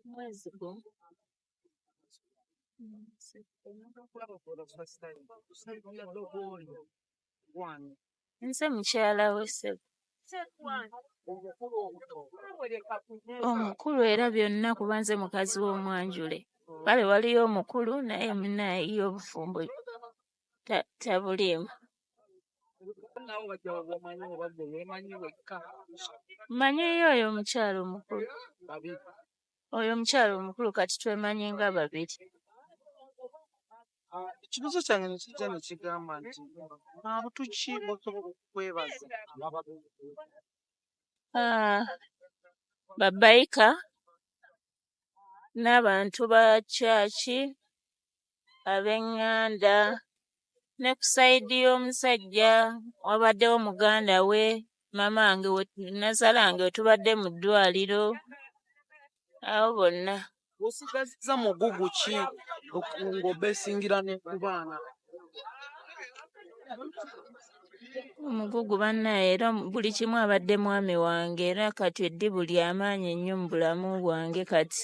Mwezi gwo. Nze mukyala we ssebo. Omukulu era byonna kuba nze mukazi w'omwanjule. Kale waliyo omukulu naye munaye ye obufumbo tabuliimu. Mmanyiyo oyo omukyala omukulu. Oyo omukyala omukulu kati twemanyi nga babiri. Ekibuuzo kyange ne kijja ne kigamba nti bantu ki b'osobola okwebaza Babayika n'abantu ba kyaki, ab'eŋŋanda, ne ku sayidi y'omusajja wabaddewo muganda we, maama wange nazaala wange we tubadde mu ddwaliro, abo bonna. osigazizza mugugu ki ng'obeesingira ne ku baana? Omugugu bannaye era buli kimu abadde mwami wange era kati eddibu ly'amaanyi ennyo mu bulamu bwange kati.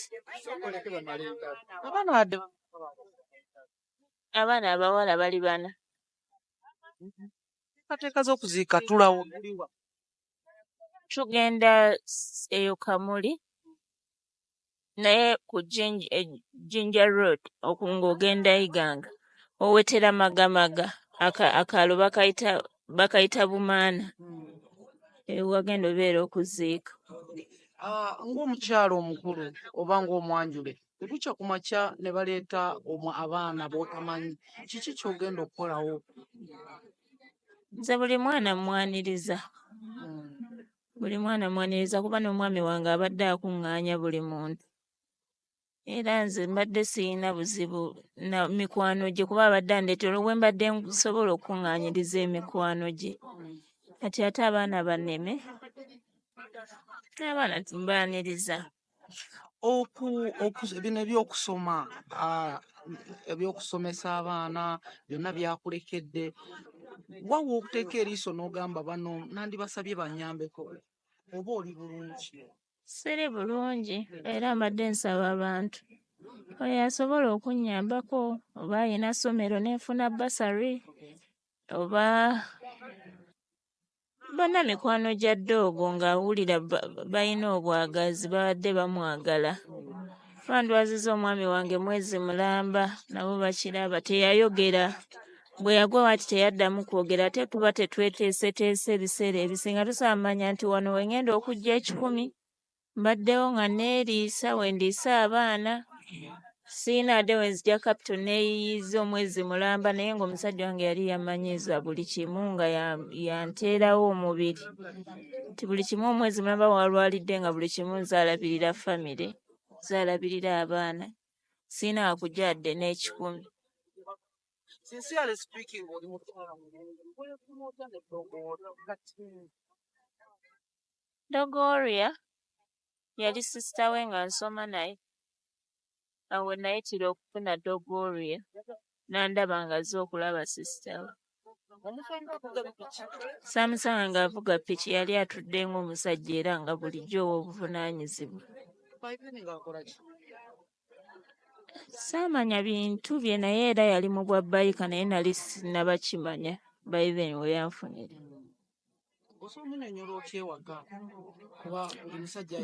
Abaana abawala bali bana. Enteekateeka z'okuziika tulawo. Tugenda eyo Kamuli naye ku Jinja Road ng'ogenda Iganga owetera Magamaga akaalo bakayita Bumaana. Wagenda obeera okuziika. Ng'omukyala omukulu oba ng'omwanjule bukya ku makya ne baleeta abaana b'otamanyi, kiki ky'ogenda okukolawo? Nze buli mwana mmwaniriza. Buli mwana mmwaniriza kuba n'omwami wange abadde akuŋŋaanya buli muntu. Era nze mbadde sirina buzibu na mikwano gye kuba abadde andeetera we mbadde nsobola okuŋŋaanyiriza emikwano gye. Kati ate abaana banneme, n'abaana tumbaaniriza. Bino ebyokusoma, ebyokusomesa abaana byonna byakulekedde. Wawa okuteeka eriiso n'ogamba bano nandibasabye bannyambeko, oba oli bulungi? Siri bulungi era mbadde nsaba abantu oyo asobola okunnyambako oba ayina ssomero n'enfuna basari oba bonna mikwano gya ddoogo ng'awulira balina obwagazi babadde bamwagala. Bandwazizza omwami wange mwezi mulamba nabo bakiraba teyayogera. Bwe yagwa waati teyaddamu kwogera ate tuba tetweteeseteese ebiseera ebisinga tusaba mmanya nti wano we ngenda okuggya 10 mbaddewo nga neeriisa we ndiisa abaana. Siina wadde we nzija kapito neeyiyiza omwezi mulamba naye ng'omusajja wange yali yamanyiiza buli kimu nga yanteerawo omubiri. Nti buli kimu omwezi mulamba walwalidde nga buli kimu nzaalabirira famire, nzaalabirira abaana. Siina wakujja wadde n'10. Sincerely speaking, oli mukyala mulungi. Weefumoota ne Dogoria kati. Dogoria yali sisita we nga nsoma naye. Awo we nayitira okufuna Dogoria n'andaba nga azze okulaba sisita we. Saamusanga ng'avuga ppiki yali atudde ng'omusajja era nga bulijjo ow'obuvunaanyizibwa. Saamanya bintu bye naye era yali mu bwa bbayika naye nali sinnabakimanya Biden we yanfunira.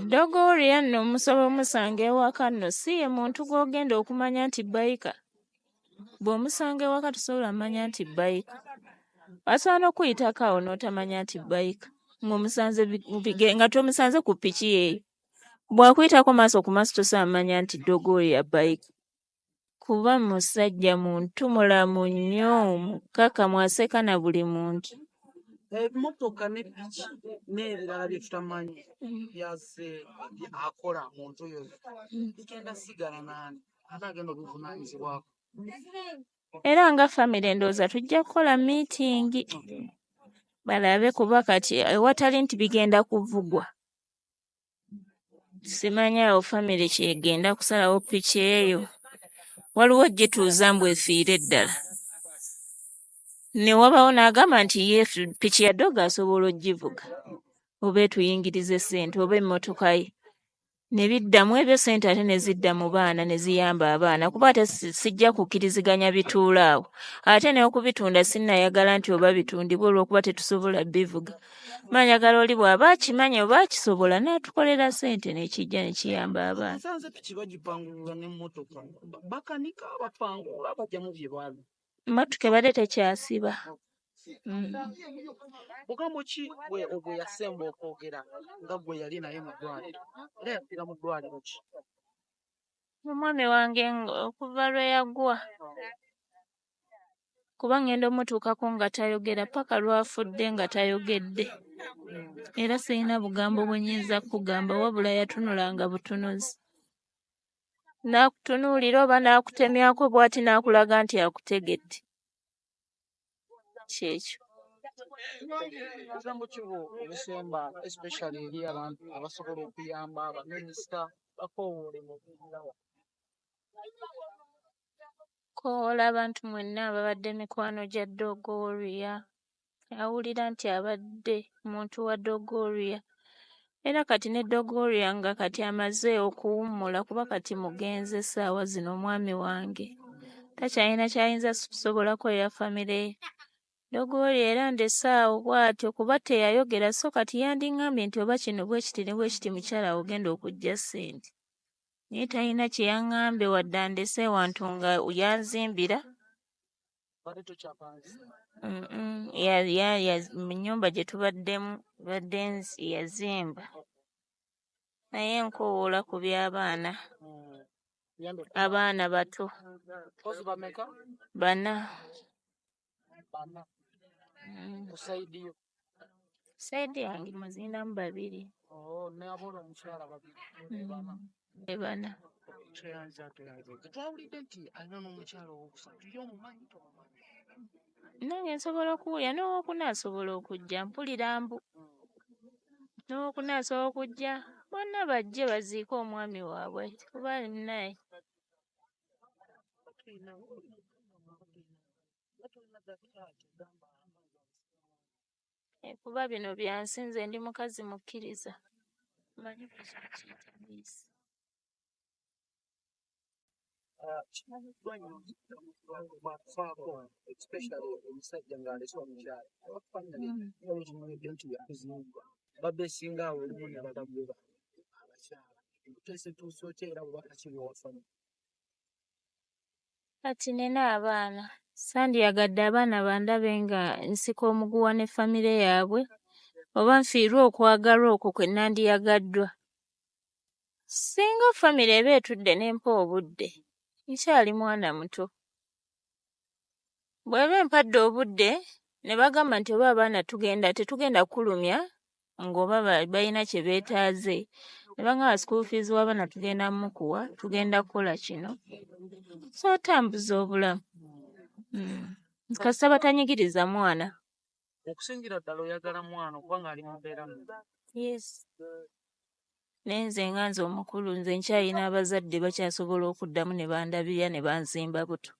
Dogoria nno omusobola omusanga ewaka nno si ye muntu gw'ogenda okumanya nti bbayika. Bw'omusanga ewaka tosobola mmanya nti bbayika. Wasobola n'okuyitako awo n'otamanya nti bbayika ng'omusanze nga tomusanze ku ppiki yeeyo. Bw'akuyitako maaso ku maaso tosobola mmanya nti Dogoria bbayika. Kuba musajja muntu mulamu nnyo mukkakkamu aseka na buli muntu. Emmotoka ne ppiki n'ebirala bye tutamanyi byazze akola muntu oyo bigenda sigala n'ani ate agenda obuvunaanyizibwako. Era nga famire ndowooza tujja kukola miitingi balabe kuba kati ewatali nti bigenda kuvugwa. Simanyi awo famire kyegenda kusalawo ppiki eyo. Waliwo gituuza mbu efiire ddala. ne wabawo n'agamba nti ye piki ya doogo asobola ogivuga oba etuyingirize ssente oba emmotoka ye ne biddamu ebyo ssente ate ne zidda mu baana ne ziyamba abaana kuba ate sijja kukkiriziganya bituula awo ate n'okubitunda sinnayagala nti oba bitundibwa olw'okuba tetusobola bivuga manyagala oli bw'aba akimanyi oba akisobola n'atukolera ssente n'ekijja ne kiyamba abaana. Nsanze piki bagipangulula n'emmotoka bakanika bapangula bajjamu bye baabi. Mmotoka ebadde tekyasiba. Bugambo ki bwe yasemba okwogera nga gwe yali naye mu ddwaliro era yafiira mu ddwaliro ki? Omwami wange okuva lwe yagwa kuba ngenda omutuukako nga tayogera paka lwafudde nga tayogedde era sirina bugambo bwe nnyinza kugamba wabula yatunulanga butunuzi n'akutunuulira oba n'akutemyako bw'ati n'akulaga nti akutegedde kyekyo. Bugambo ki obusemba especially eri abantu abasobola okuyamba abaminisita bakoowole mu bulawa? Koowoola abantu mwenna ababadde mikwano gya Doogo Warrior awulira nti abadde muntu wa Doogo Warrior era kati ne Doogo Warrior nga kati amaze okuwummula kuba kati mugenze essaawa zino omwami wange takyalina kyayinza kusobola kweya famire ye. Doogo Warrior era ndessaawo bw'atyo kuba teyayogera so kati yandiŋŋambye nti oba kino bwe kiti ne bwe kiti mukyala ogenda okuggya ssente naye talina kye yaŋŋambe wadde andese wantu nga yanzimbira mu nnyumba gye tubaddemu badde yazimba naye nkoowoola ku by'abaana abaana bato bana sayidi yange muzinamu babiri bana. Twawulidde nti alina n'omukyala owokusatu ye omumanyi tomumanyi? Nange nsobola okuwulira n'owokuna asobola okujja mpulira mbu n'owokuna asobola okujja bonna bajje baziike omwami waabwe kuba naye kuba bino byansi nze ndi mukazi mukkiriza manyi kiyitibwa Kimanyiddwa nnyo bakufaako especially omusajja ng'alese omukyala abakufaanira nti yakuzimbwa babeesinga awo olumu ne batagoba abakyala tuteesetuuse otya era bubaka ki bwewafuna? kati nina abaana sandyagadde abaana bandabe nga nsika omuguwa ne famire yaabwe oba nfiirwe okwagalwa okwo kwe nandiyagaddwa singa famire eba etudde n'empa obudde nkyali mwana muto bw'eba empadde obudde ne bagamba nti oba abaana tetugenda kulumya ng'oba balina kye beetaaze ne bagamba school fees w'abaana tugenda mukuwa tugenda kukola kino so otambuza obulamu kasita batanyigiriza mwana okusingira ddala oyagala mwana okuba ng'ali mu mbeera yes naye nze nga nze omukulu nze nkyalina abazadde bakyasobola okuddamu ne bandabirira ne banzimba buto